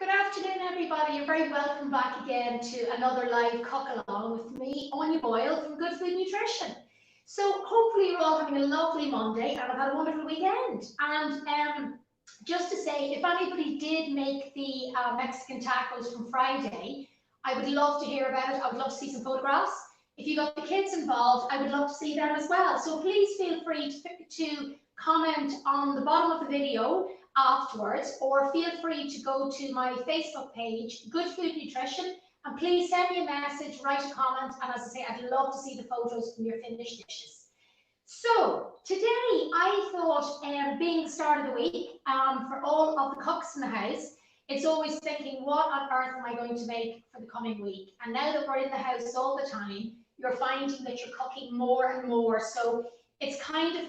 Good afternoon, everybody. You're very welcome back again to another live cook along with me, Aine Boyle from Good Food Nutrition. So hopefully you're all having a lovely Monday and have had a wonderful weekend. And just to say, if anybody did make the Mexican tacos from Friday, I would love to hear about it. I would love to see some photographs. If you got the kids involved, I would love to see them as well. So please feel free to comment on the bottom of the video afterwards, or feel free to go to my Facebook page, Good Food Nutrition, and please send me a message, write a comment, and as I say, I'd love to see the photos from your finished dishes. So today I thought, being the start of the week, for all of the cooks in the house, it's always thinking, what on earth am I going to make for the coming week? And now that we're in the house all the time, you're finding that you're cooking more and more. So it's kind of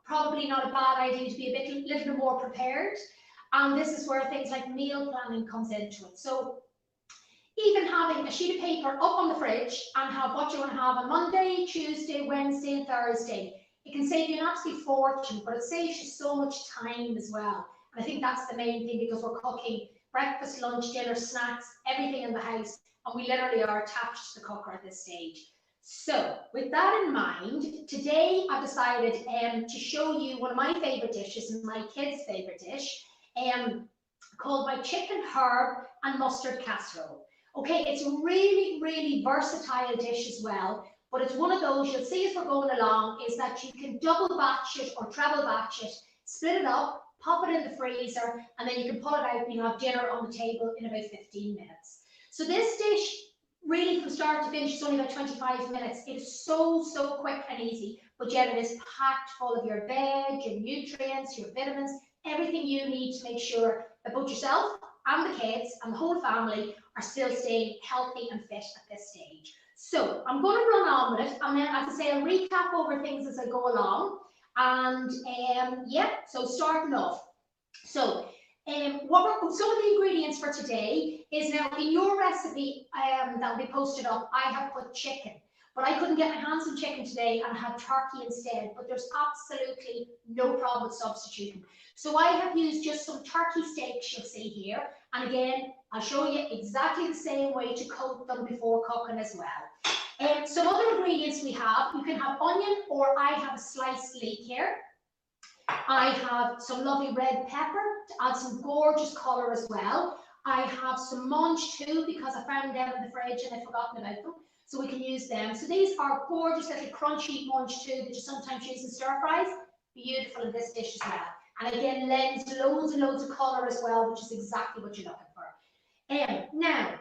probably not a bad idea to be a little bit more prepared. And this is where things like meal planning comes into it. So even having a sheet of paper up on the fridge and have what you want to have on Monday, Tuesday, Wednesday, and Thursday, it can save you an absolute fortune, but it saves you so much time as well. And I think that's the main thing, because we're cooking breakfast, lunch, dinner, snacks, everything in the house, and we literally are attached to the cooker at this stage. So with that in mind, today I've decided to show you one of my favorite dishes and my kids' favorite dish, called my chicken herb and mustard casserole. Okay, it's a really, really versatile dish as well, but it's one of those you'll see as we're going along is that you can double batch it or treble batch it, split it up, pop it in the freezer, and then you can pull it out and you have dinner on the table in about 15 minutes. So this dish, really from start to finish, is only about 25 minutes. It is so quick and easy, but yet it is packed full of your veg, your nutrients, your vitamins, everything you need to make sure that both yourself and the kids and the whole family are still staying healthy and fit at this stage. So I'm going to run on with it, and then, as I say, I'll recap over things as I go along. And yeah, so starting off. So some of the ingredients for today is, now in your recipe that will be posted up, I have put chicken, but I couldn't get my hands on chicken today and I had turkey instead, but there's absolutely no problem with substituting. So I have used just some turkey steaks you'll see here, and again, I'll show you exactly the same way to coat them before cooking as well. Some other ingredients we have, you can have onion, or I have a sliced leek here. I have some lovely red pepper to add some gorgeous colour as well. I have some munch too, because I found them in the fridge and I've forgotten about them, so we can use them. So these are gorgeous little crunchy munch too that you sometimes use in stir fries. Beautiful in this dish as well. And again, lends loads and loads of colour as well, which is exactly what you're looking for. Now,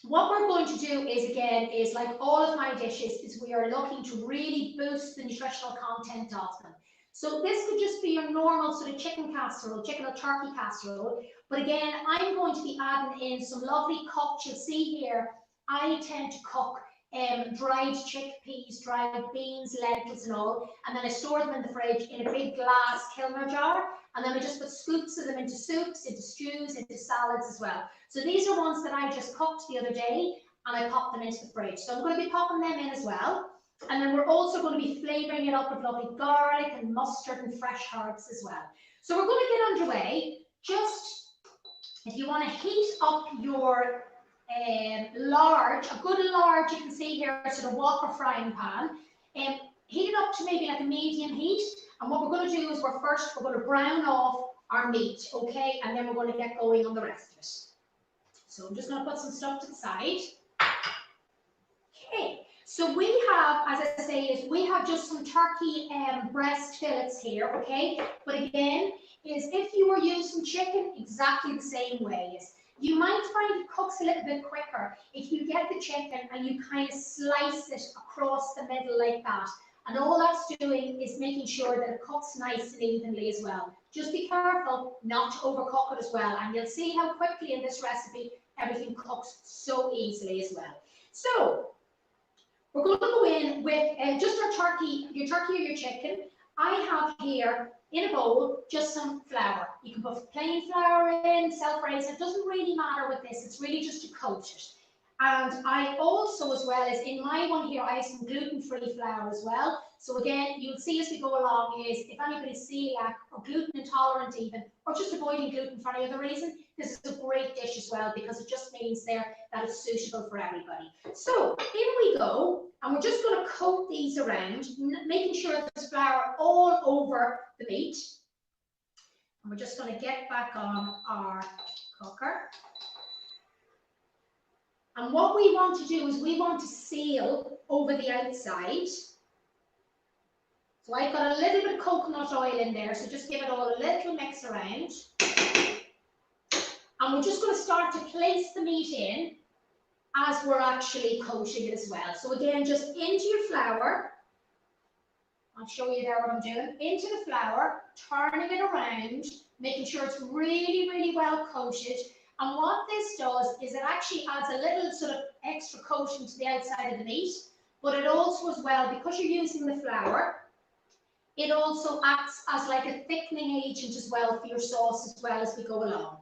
what we're going to do is, again, is like all of my dishes, is we are looking to really boost the nutritional content of them. So this could just be your normal sort of chicken casserole, chicken or turkey casserole. But again, I'm going to be adding in some lovely cooked, you'll see here, I tend to cook dried chickpeas, dried beans, lentils and all, and then I store them in the fridge in a big glass Kilmer jar, and then I just put scoops of them into soups, into stews, into salads as well. So these are ones that I just cooked the other day, and I popped them into the fridge. So I'm going to be popping them in as well. And then we're also going to be flavouring it up with lovely garlic and mustard and fresh herbs as well. So we're going to get underway. Just, if you want to heat up your large, a good large, you can see here, sort of Whopper frying pan, heat it up to maybe like a medium heat. And what we're going to do is we're going to brown off our meat, okay? And then we're going to get going on the rest of it. So I'm just going to put some stuff to the side. Okay. So we have, as I say, is we have just some turkey breast fillets here, okay? But again, is if you were using chicken, exactly the same way. You might find it cooks a little bit quicker if you get the chicken and you kind of slice it across the middle like that. And all that's doing is making sure that it cooks nice and evenly as well. Just be careful not to overcook it as well. And you'll see how quickly in this recipe, everything cooks so easily as well. So we're going to go in with just our turkey, your turkey or your chicken. I have here in a bowl just some flour. You can put plain flour in, self-raised. It doesn't really matter with this. It's really just to coat it. And I also, as well as in my one here, I have some gluten-free flour as well. So again, you'll see as we go along is if anybody's celiac or gluten intolerant even, or just avoiding gluten for any other reason, this is a great dish as well because it just means there that it's suitable for everybody. So in we go, and we're just going to coat these around, making sure there's flour all over the meat. And we're just going to get back on our cooker. And what we want to do is we want to seal over the outside. So I've got a little bit of coconut oil in there, so just give it all a little mix around. And we're just going to start to place the meat in as we're actually coating it as well. So again, just into your flour. I'll show you there what I'm doing. Into the flour, turning it around, making sure it's really, really well coated. And what this does is it actually adds a little sort of extra coating to the outside of the meat, but it also as well, because you're using the flour, it also acts as like a thickening agent as well for your sauce as well as we go along.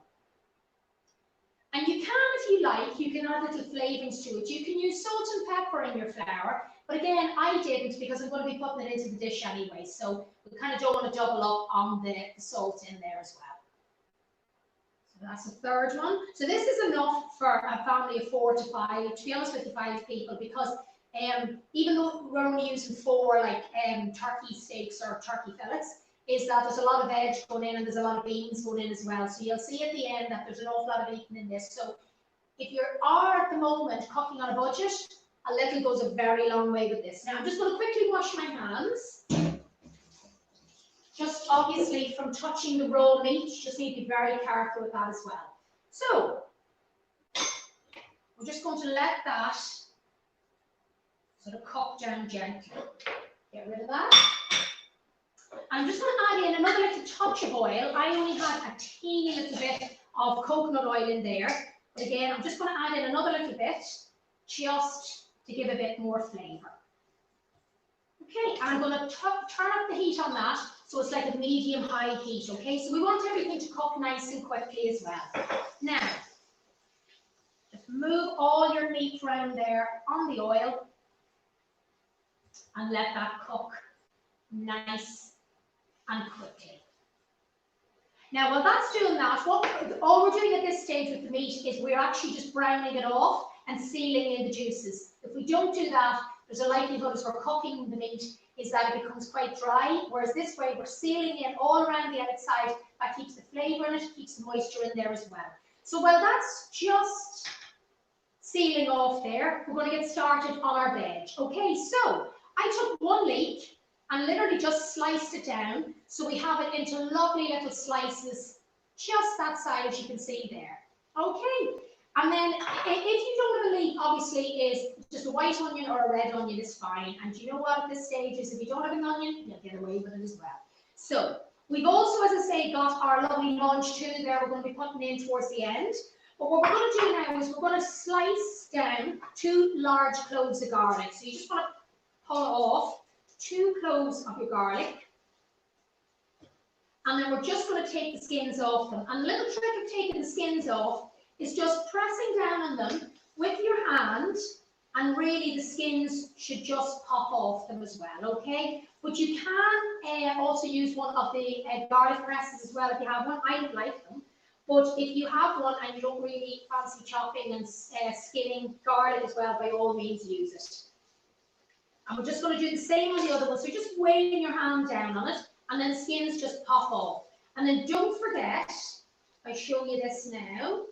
And you can, if you like, you can add little flavourings to it. You can use salt and pepper in your flour, but again, I didn't because I'm going to be putting it into the dish anyway, so we kind of don't want to double up on the salt in there as well. That's the third one. So this is enough for a family of 4 to 5, to be honest with you, 5 people, because even though we're only using 4 like turkey steaks or turkey fillets, is that there's a lot of veg going in and there's a lot of beans going in as well. So you'll see at the end that there's an awful lot of eating in this. So if you are at the moment cooking on a budget, a little goes a very long way with this. Now I'm just going to quickly wash my hands. Just obviously from touching the raw meat, just need to be very careful with that as well. So we're just going to let that sort of cook down gently. Get rid of that. I'm just going to add in another little touch of oil. I only had a teeny little bit of coconut oil in there. But again, I'm just going to add in another little bit just to give a bit more flavour. Okay, and I'm going to turn up the heat on that so it's like a medium-high heat, okay? So we want everything to cook nice and quickly as well. Now, just move all your meat around there on the oil and let that cook nice and quickly. Now, while that's doing that, all we're doing at this stage with the meat is we're actually just browning it off and sealing in the juices. If we don't do that, there's a likelihood as we're cooking the meat is that it becomes quite dry, whereas this way we're sealing in all around the outside. That keeps the flavour in it, keeps the moisture in there as well. So while that's just sealing off there, we're going to get started on our veg. Okay, so I took 1 leek and literally just sliced it down, so we have it into lovely little slices, just that size you can see there. Okay. And then if you don't have a leek, obviously is just a white onion or a red onion is fine. And you know what at this stage is if you don't have an onion, you'll get away with it as well. So we've also, as I say, got our lovely lunch too there we're going to be putting in towards the end. But what we're going to do now is we're going to slice down 2 large cloves of garlic. So you just want to pull off 2 cloves of your garlic. And then we're just going to take the skins off them. And a little trick of taking the skins off is just pressing down on them with your hand, and really the skins should just pop off them as well, okay? But you can also use one of the garlic presses as well if you have one. I don't like them, but if you have one and you don't really fancy chopping and skinning garlic as well, by all means use it. And we're just going to do the same on the other one, so you're just weighing your hand down on it, and then the skins just pop off. And then don't forget, I show you this now,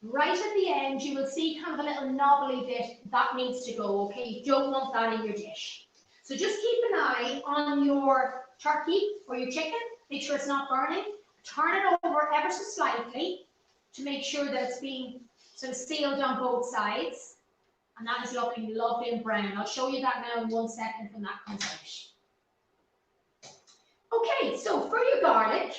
right at the end, you will see kind of a little knobbly bit that needs to go, okay? You don't want that in your dish. So just keep an eye on your turkey or your chicken, make sure it's not burning. Turn it over ever so slightly to make sure that it's being sort of sealed on both sides. And that is looking lovely and brown. I'll show you that now in 1 second when that comes out. Okay, so for your garlic,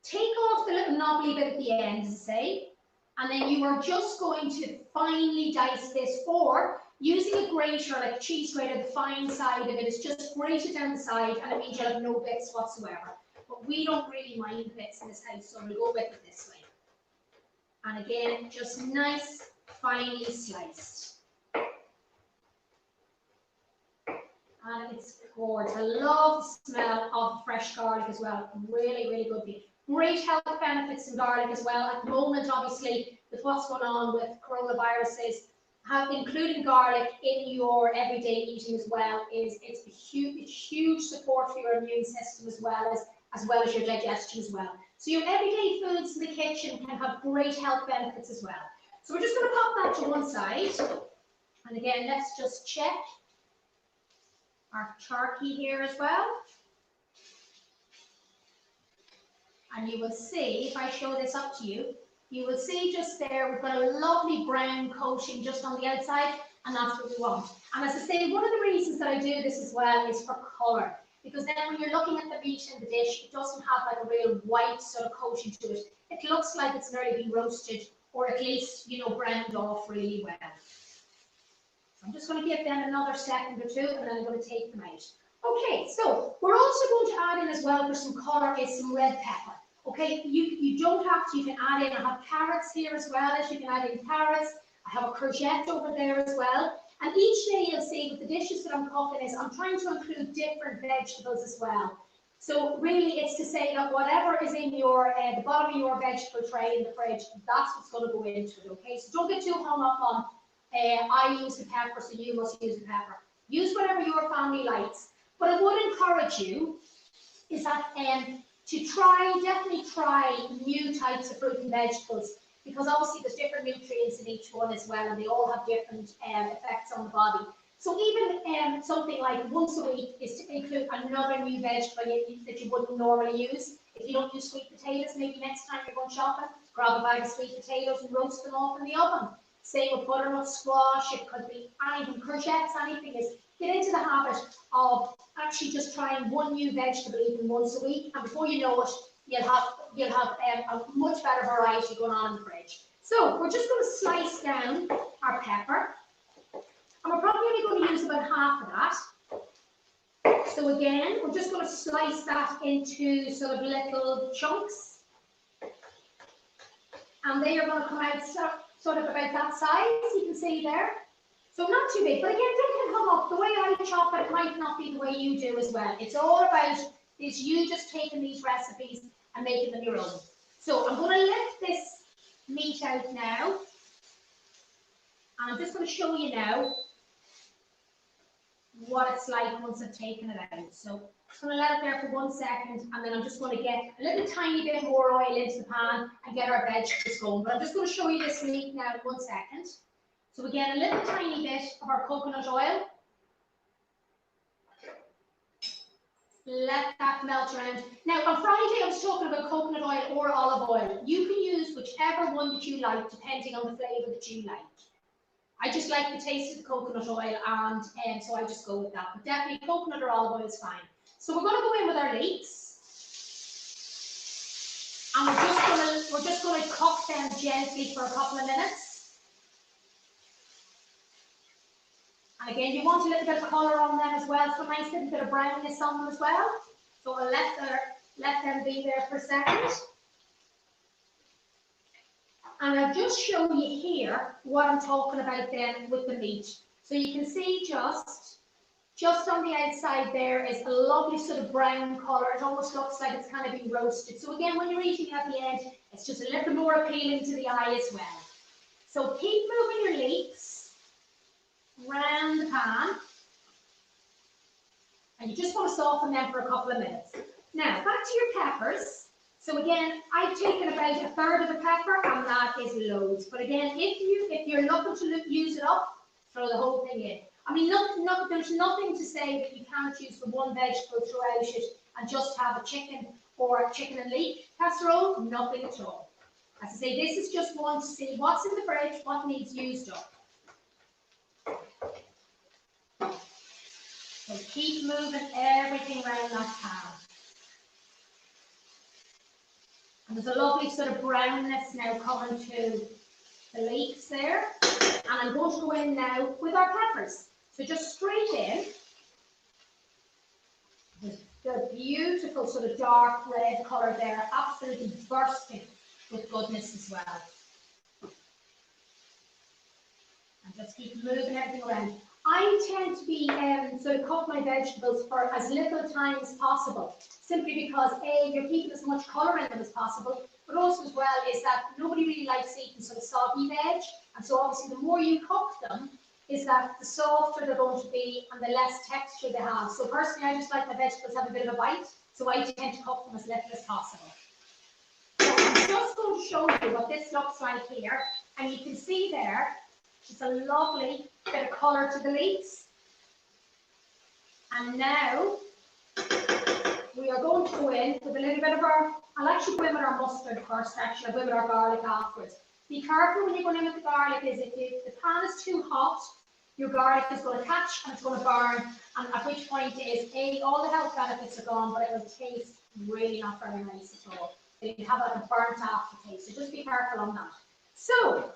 take off the little knobbly bit at the end, as I say, and then you are just going to finely dice this, or using a grater, like a cheese grater, the fine side of it is just grate it down the side, and it means you'll have no bits whatsoever. But we don't really mind bits in this house, so we'll go with it this way. And again, just nice, finely sliced. And it's gorgeous. I love the smell of fresh garlic as well. Really, really good. Great health benefits in garlic as well. At the moment, obviously, with what's going on with coronaviruses, including garlic in your everyday eating as well it's a huge support for your immune system as well as your digestion as well. So your everyday foods in the kitchen can have great health benefits as well. So we're just going to pop that to one side. And again, let's just check our turkey here as well. And you will see, if I show this up to you, you will see just there, we've got a lovely brown coating just on the outside, and that's what we want. And as I say, one of the reasons that I do this as well is for colour, because then when you're looking at the meat in the dish, it doesn't have like a real white sort of coating to it. It looks like it's nearly been roasted, or at least, you know, browned off really well. So I'm just going to give them another second or two, and then I'm going to take them out. Okay, so we're also going to add in as well for some colour is some red pepper. Okay, you don't have to, you can add in, I have carrots here as well, as you can add in carrots. I have a courgette over there as well. And each day you'll see with the dishes that I'm cooking is I'm trying to include different vegetables as well. So really it's to say that whatever is in your, the bottom of your vegetable tray in the fridge, that's what's going to go into it, okay? So don't get too hung up on, I use the pepper, so you must use the pepper. Use whatever your family likes. But I would encourage you is that to definitely try new types of fruit and vegetables, because obviously there's different nutrients in each one as well, and they all have different effects on the body. So even something like once a week is to include another new vegetable that you wouldn't normally use. If you don't use sweet potatoes, maybe next time you're going shopping, grab a bag of sweet potatoes and roast them off in the oven. Same with butternut squash, it could be anything, courgettes, anything. Is get into the habit of actually just trying one new vegetable even once a week, and before you know it, you'll have a much better variety going on in the fridge. So we're just going to slice down our pepper, and we're probably only going to use about half of that. So again, we're just going to slice that into sort of little chunks, and they are going to come out sort of about that size, you can see there. So not too big, but again, don't get hung up. The way I chop it might not be the way you do as well. It's all about is you just taking these recipes and making them your own. So I'm going to lift this meat out now, and I'm just going to show you now what it's like once I've taken it out. So I'm just going to let it there for 1 second, and then I'm just going to get a little tiny bit more oil into the pan and get our vegetables going. But I'm just going to show you this meat now in 1 second. So again, a little tiny bit of our coconut oil. Let that melt around. Now, on Friday, I was talking about coconut oil or olive oil. You can use whichever one that you like, depending on the flavour that you like. I just like the taste of the coconut oil, and so I just go with that. But definitely coconut or olive oil is fine. So we're going to go in with our leeks. And we're just going to cook them gently for a couple of minutes. And again, you want a little bit of colour on them as well, so a nice little bit of brownness on them as well. So we'll let them be there for a second. And I'll just show you here what I'm talking about then with the meat. So you can see just on the outside there is a lovely sort of brown colour. It almost looks like it's kind of been roasted. So again, when you're eating at the end, it's just a little more appealing to the eye as well. So keep moving your leeks round the pan, and you just want to soften them for a couple of minutes. Now, back to your peppers. So again, I've taken about 1/3 of the pepper, and that is loads. But again, if you're looking to use it up, throw the whole thing in. I mean, there's nothing to say that you can't use the one vegetable throughout it and just have a chicken or chicken and leek casserole. Nothing at all. As I say, this is just one to see what's in the fridge, what needs used up. So keep moving everything around that pan. And there's a lovely sort of brownness now coming to the leeks there. And I'm going to go in now with our peppers. So just straight in. The beautiful sort of dark red colour there, absolutely bursting with goodness as well. And just keep moving everything around. I tend to be sort of cook my vegetables for as little time as possible, simply because A, you're keeping as much colour in them as possible, but also as well is that nobody really likes eating sort of soggy veg, and so obviously the more you cook them, is that the softer they're going to be and the less texture they have. So personally, I just like my vegetables have a bit of a bite, so I tend to cook them as little as possible. So I'm just going to show you what this looks like here, and you can see there, it's a lovely bit of colour to the leeks. And now we are going to go in with a little bit of our, I'll actually go in with our mustard first, actually, I'll go in with our garlic afterwards. Be careful when you're going in with the garlic, is if the pan is too hot, your garlic is going to catch and it's going to burn, and at which point it is, A, all the health benefits are gone, but it will taste really not very nice at all. It can have like a burnt aftertaste, so just be careful on that. So,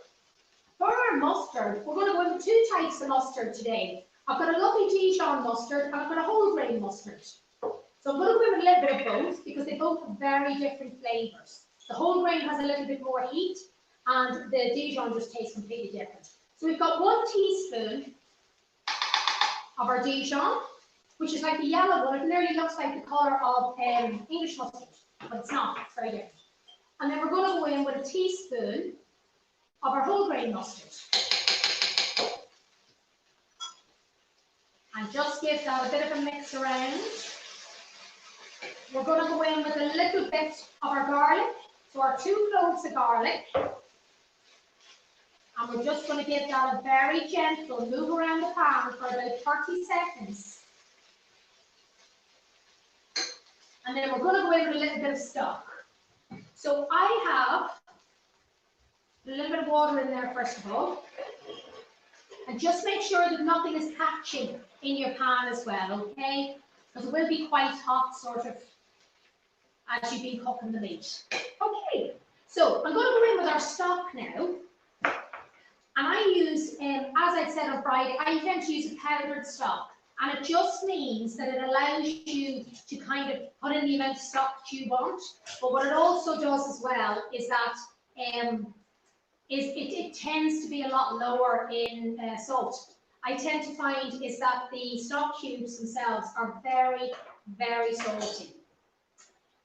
for our mustard, we're going to go in with two types of mustard today. I've got a lovely Dijon mustard and I've got a whole grain mustard. So I'm going to go in with a little bit of both because they both have very different flavours. The whole grain has a little bit more heat and the Dijon just tastes completely different. So we've got 1 teaspoon of our Dijon, which is like the yellow one. It nearly looks like the colour of English mustard, but it's not. It's very different. And then we're going to go in with a teaspoon of our whole grain mustard. And just give that a bit of a mix around. We're going to go in with a little bit of our garlic, so our 2 cloves of garlic. And we're just going to give that a very gentle move around the pan for about 30 seconds. And then we're going to go in with a little bit of stock. So I have a little bit of water in there first of all. And just make sure that nothing is catching in your pan as well, okay? Because it will be quite hot sort of as you've been cooking the meat. Okay, so I'm going to go in with our stock now. And I use, as I said on Friday, I tend to use a powdered stock. And it just means that it allows you to kind of put in the amount of stock that you want. But what it also does as well is that it tends to be a lot lower in salt. I tend to find is that the stock cubes themselves are very, very salty.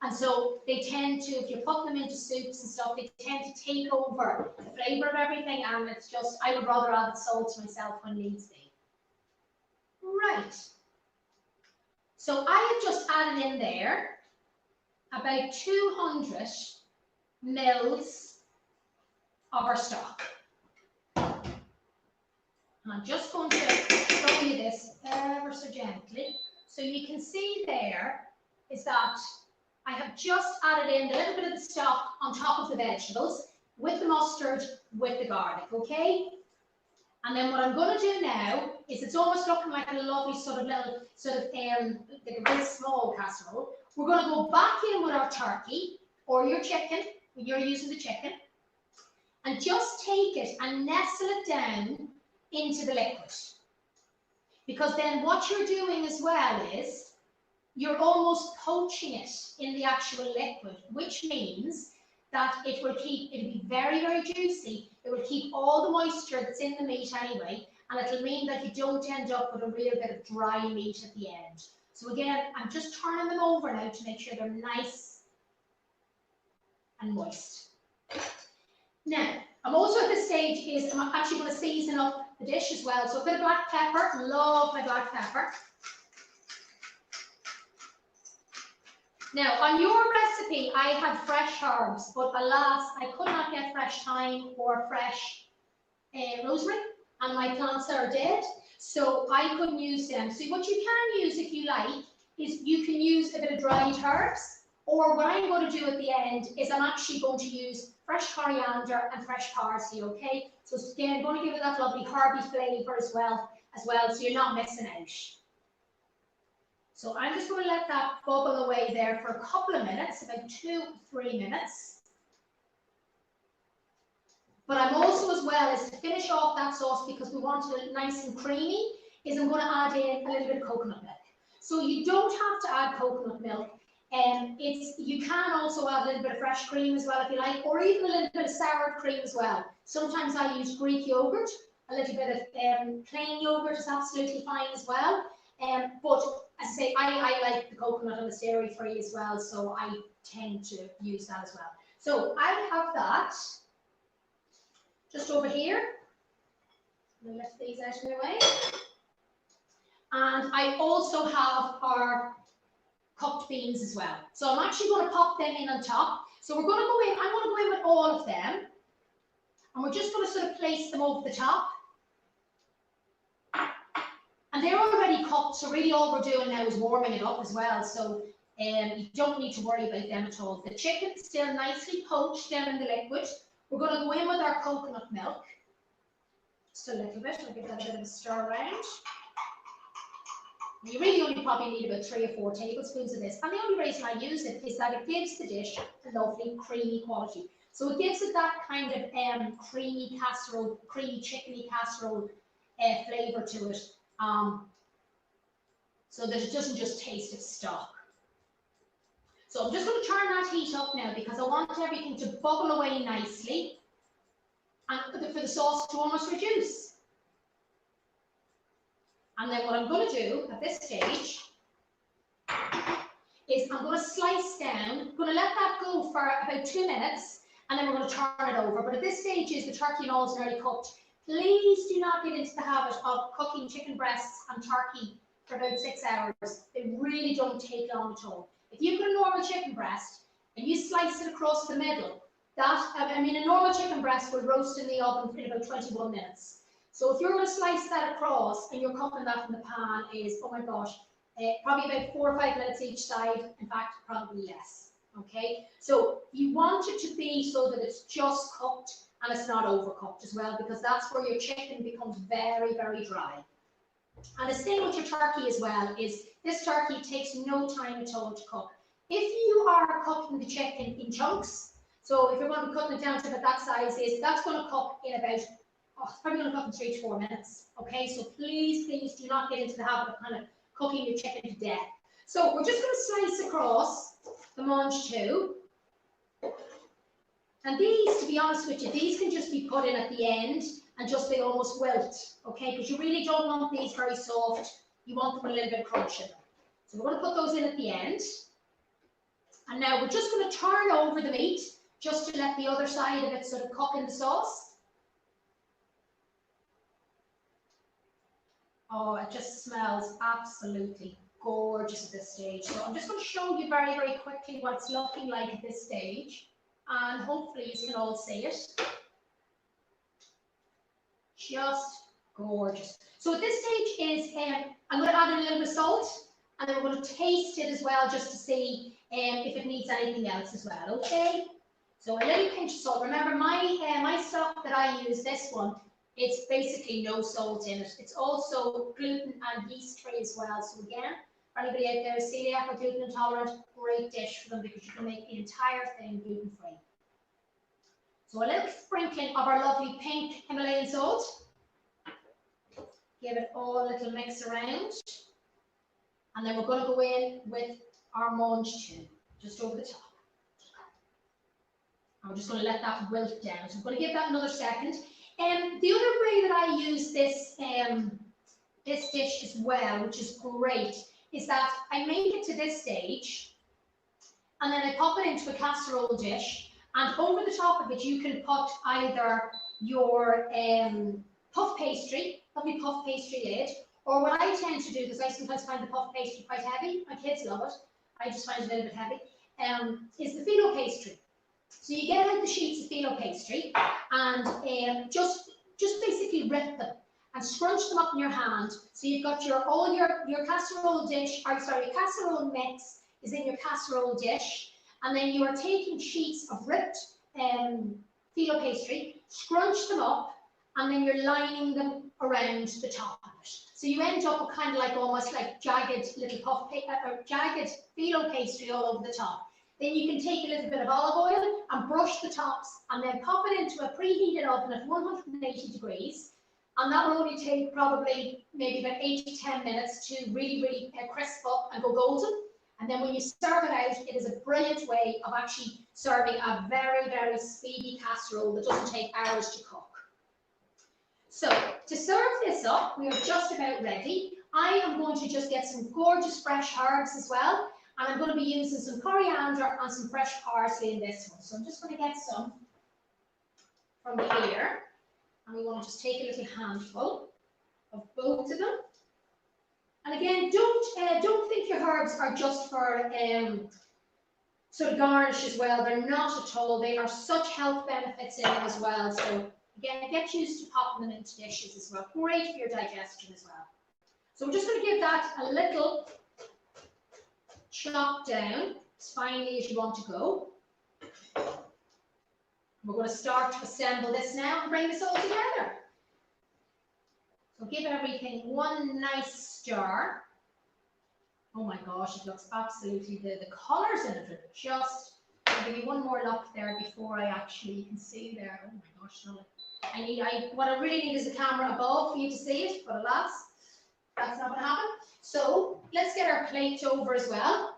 And so they tend to, if you put them into soups and stuff, they tend to take over the flavour of everything, and it's just, I would rather add salt myself when needs be. Right. So I have just added in there about 200 mils of our stock. And I'm just going to show you this ever so gently. So you can see there is that I have just added in a little bit of the stock on top of the vegetables with the mustard, with the garlic, okay? And then what I'm going to do now is it's almost looking like a lovely sort of little, like a very small casserole. We're going to go back in with our turkey or your chicken, when you're using the chicken, and just take it and nestle it down into the liquid. Because then what you're doing as well is you're almost poaching it in the actual liquid, which means that it'll be very, very juicy. It will keep all the moisture that's in the meat anyway, and it'll mean that you don't end up with a real bit of dry meat at the end. So again, I'm just turning them over now to make sure they're nice and moist. Now, I'm also at this stage I'm actually going to season up the dish as well. So a bit of black pepper, love my black pepper. Now, on your recipe, I had fresh herbs, but alas, I could not get fresh thyme or fresh rosemary, and my plants are dead, so I couldn't use them. So what you can use, if you like, is you can use a bit of dried herbs, or what I'm going to do at the end is I'm actually going to use fresh coriander and fresh parsley, okay? So again, I'm going to give it that lovely herby flavour as well, so you're not missing out. So I'm just going to let that bubble away there for a couple of minutes, about 2-3 minutes. But I'm also, as well as to finish off that sauce, because we want it nice and creamy, is I'm going to add in a little bit of coconut milk. So you don't have to add coconut milk. You can also add a little bit of fresh cream as well if you like, or even a little bit of sour cream as well. Sometimes I use Greek yogurt. A little bit of plain yogurt is absolutely fine as well. But as I say, I like the coconut and the dairy free as well, so I tend to use that as well. So I have that just over here. I'm going to lift these out of the way. And I also have our cooked beans as well. So I'm actually going to pop them in on top. So we're going to go in, I'm going to go in with all of them. And we're just going to sort of place them over the top. And they're already cooked, so really all we're doing now is warming it up as well. So you don't need to worry about them at all. The chicken is still nicely poached down in the liquid. We're going to go in with our coconut milk. Just a little bit. I'll give that a bit of a stir around. You really only probably need about 3 or 4 tablespoons of this. And the only reason I use it is that it gives the dish a lovely creamy quality. So it gives it that kind of creamy casserole, creamy chickeny casserole flavour to it. So that it doesn't just taste of stock. So I'm just going to turn that heat up now, because I want everything to bubble away nicely and for the sauce to almost reduce. And then what I'm going to do at this stage is I'm going to slice down, I'm going to let that go for about 2 minutes, and then we're going to turn it over. But at this stage is the turkey and all is nearly cooked. Please do not get into the habit of cooking chicken breasts and turkey for about 6 hours. They really don't take long at all. If you've got a normal chicken breast and you slice it across the middle, a normal chicken breast will roast in the oven in about 21 minutes. So if you're going to slice that across and you're cooking that in the pan is, oh my gosh, probably about 4 or 5 minutes each side. In fact, probably less. Okay, so you want it to be so that it's just cooked and it's not overcooked as well, because that's where your chicken becomes very, very dry. And the thing with your turkey as well is this turkey takes no time at all to cook. If you are cooking the chicken in chunks, so if you're going to be cutting it down to what that size is, that's going to cook in about, it's probably going to cook in 3 to 4 minutes. Okay, so please, please do not get into the habit of kind of cooking your chicken to death. So we're just going to slice across the mange too. And these, to be honest with you, these can just be put in at the end and just they almost wilt, okay? Because you really don't want these very soft. You want them a little bit crunchy. So we're going to put those in at the end. And now we're just going to turn over the meat just to let the other side of it sort of cook in the sauce. Oh, it just smells absolutely gorgeous at this stage. So I'm just going to show you very, very quickly what it's looking like at this stage. And hopefully you can all see it. Just gorgeous. So at this stage is, I'm going to add in a little bit of salt, and then we're going to taste it as well, just to see if it needs anything else as well, okay? So a little pinch of salt. Remember, my stock that I use, this one, it's basically no salt in it. It's also gluten and yeast free as well. So again, for anybody out there celiac or gluten intolerant, great dish for them, because you can make the entire thing gluten free. So a little sprinkling of our lovely pink Himalayan salt. Give it all a little mix around. And then we're going to go in with our mange too, just over the top. And we're just going to let that wilt down. So I'm going to give that another second. The other way that I use this, this dish as well, which is great, is that I make it to this stage, and then I pop it into a casserole dish, and over the top of it you can put either your puff pastry, lovely puff pastry lid, or what I tend to do, because I sometimes find the puff pastry quite heavy, my kids love it, I just find it a little bit heavy, is the phyllo pastry. So you get out the sheets of phyllo pastry and just basically rip them and scrunch them up in your hand. So you've got your casserole dish, casserole mix is in your casserole dish, and then you are taking sheets of ripped phyllo pastry, scrunch them up, and then you're lining them around the top of it. So you end up with kind of like almost like jagged little or jagged phyllo pastry all over the top. Then you can take a little bit of olive oil and brush the tops and then pop it into a preheated oven at 180 degrees. And that will only take probably maybe about 8 to 10 minutes to really crisp up and go golden. And then when you serve it out, it is a brilliant way of actually serving a very speedy casserole that doesn't take hours to cook. So to serve this up, we are just about ready. I am going to just get some gorgeous fresh herbs as well. And I'm going to be using some coriander and some fresh parsley in this one. So I'm just going to get some from here. And we want to just take a little handful of both of them. And again, don't think your herbs are just for sort of garnish as well. They're not at all. They are such health benefits in them as well. So again, get used to popping them into dishes as well. Great for your digestion as well. So we're just going to give that a little chop down as finely as you want to go. We're going to start to assemble this now and bring this all together. So give everything one nice stir. Oh my gosh, it looks absolutely, the colours in it are just, I'll give you one more look there before I actually, you can see there, oh my gosh, no, what I really need is a camera above for you to see it, but alas, that's not going to happen. So let's get our plate over as well.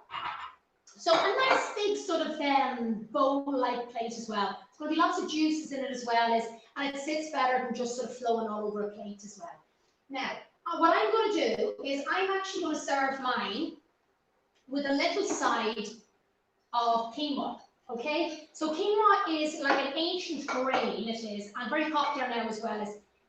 So a nice big sort of bowl-like plate as well. There's going to be lots of juices in it as well, and it sits better than just sort of flowing all over a plate as well. Now, what I'm going to do is I'm actually going to serve mine with a little side of quinoa. Okay, so quinoa is like an ancient grain, it is, and very popular now as well.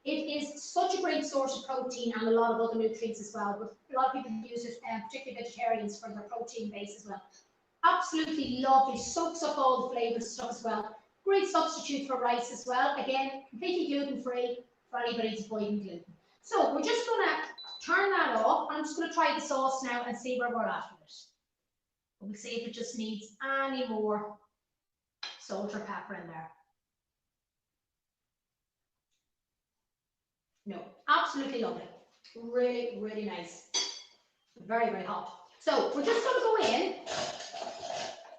It is such a great source of protein and a lot of other nutrients as well. But a lot of people use it, particularly vegetarians, for their protein base as well. Absolutely lovely, soaks up all the flavours stuff as well. Great substitute for rice as well. Again, completely gluten-free for anybody who's avoiding gluten. So we're just going to turn that off. I'm just going to try the sauce now and see where we're at with it. We'll see if it just needs any more salt or pepper in there. No, absolutely lovely. Really nice. Very hot. So we're just going to go in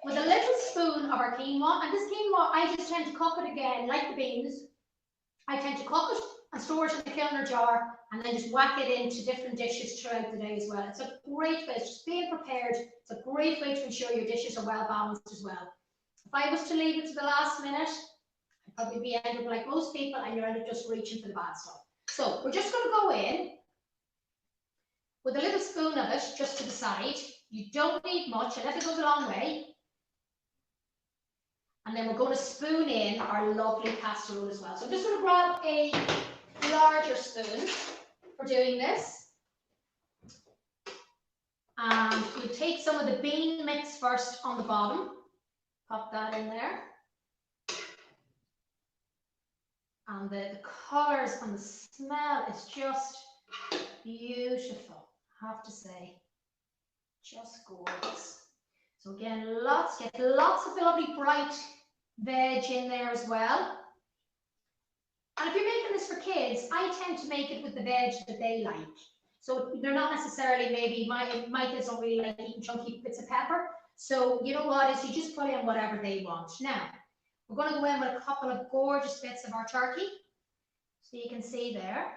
with a little spoon of our quinoa. And this quinoa, I just tend to cook it again, like the beans. I tend to cook it and store it in the kiln or jar, and then just whack it into different dishes throughout the day as well. It's a great way, just being prepared. It's a great way to ensure your dishes are well balanced as well. If I was to leave it to the last minute, I'd probably be end up like most people, and you're end up just reaching for the bad stuff. So we're just going to go in with a little spoon of it just to the side. You don't need much, a little goes a long way. And then we're going to spoon in our lovely casserole as well. So I'm just going to grab a larger spoon for doing this. And we'll take some of the bean mix first on the bottom. Pop that in there. And the colours and the smell is just beautiful, I have to say. Just gorgeous. So again, get lots of the lovely bright veg in there as well. And if you're making this for kids, I tend to make it with the veg that they like. So they're not necessarily, maybe my kids don't really like eating chunky bits of pepper. So you know what, is you just put in whatever they want. Now, we're going to go in with a couple of gorgeous bits of our turkey. So you can see there.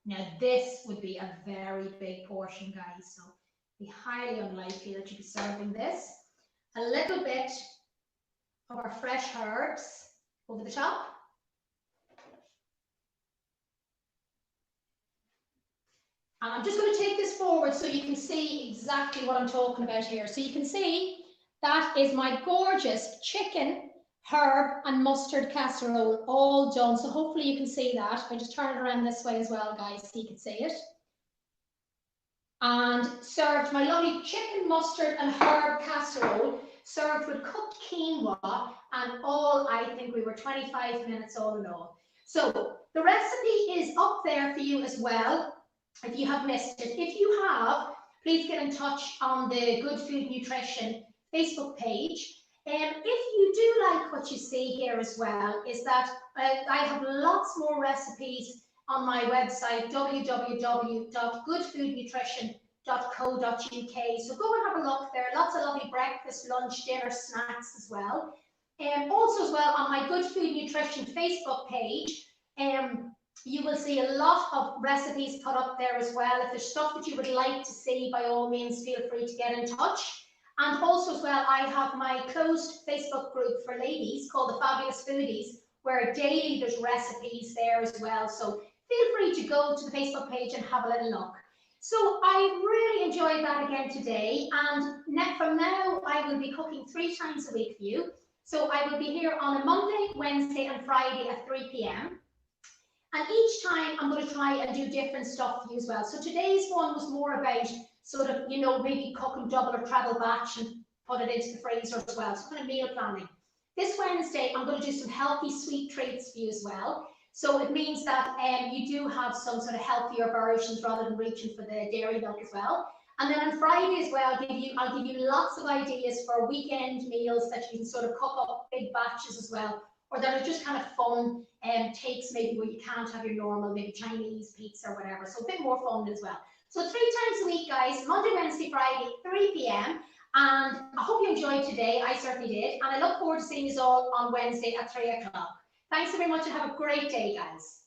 Now this would be a very big portion, guys. So it'd be highly unlikely that you'd be serving this. A little bit of our fresh herbs over the top. And I'm just going to take this forward so you can see exactly what I'm talking about here. So you can see that is my gorgeous chicken, herb and mustard casserole all done. So hopefully you can see that. If I just turn it around this way as well, guys, so you can see it. And served my lovely chicken, mustard and herb casserole, served with cooked quinoa, and all, I think we were 25 minutes all in all. So the recipe is up there for you as well, if you have missed it. If you have, please get in touch on the Good Food Nutrition Facebook page. If you do like what you see here as well, is that I have lots more recipes on my website, www.goodfoodnutrition.co.uk. So go and have a look there. Lots of lovely breakfast, lunch, dinner, snacks as well. Also as well, on my Good Food Nutrition Facebook page, you will see a lot of recipes put up there as well. If there's stuff that you would like to see, by all means, feel free to get in touch. And also as well, I have my closed Facebook group for ladies called the Fabulous Foodies, where daily there's recipes there as well. So feel free to go to the Facebook page and have a little look. So I really enjoyed that again today. And from now, I will be cooking 3 times a week for you. So I will be here on a Monday, Wednesday, and Friday at 3 p.m. And each time I'm going to try and do different stuff for you as well. So today's one was more about sort of, you know, maybe cooking double or treble batch and put it into the freezer as well. So kind of meal planning. This Wednesday, I'm going to do some healthy sweet treats for you as well. So it means that you do have some sort of healthier versions rather than reaching for the dairy milk as well. And then on Friday as well, I'll give you lots of ideas for weekend meals that you can sort of cook up big batches as well, or that are just kind of fun takes maybe where you can't have your normal, maybe Chinese pizza or whatever. So a bit more fun as well. So 3 times a week, guys, Monday, Wednesday, Friday, 3 p.m. And I hope you enjoyed today. I certainly did. And I look forward to seeing you all on Wednesday at 3 o'clock. Thanks so very much and have a great day, guys.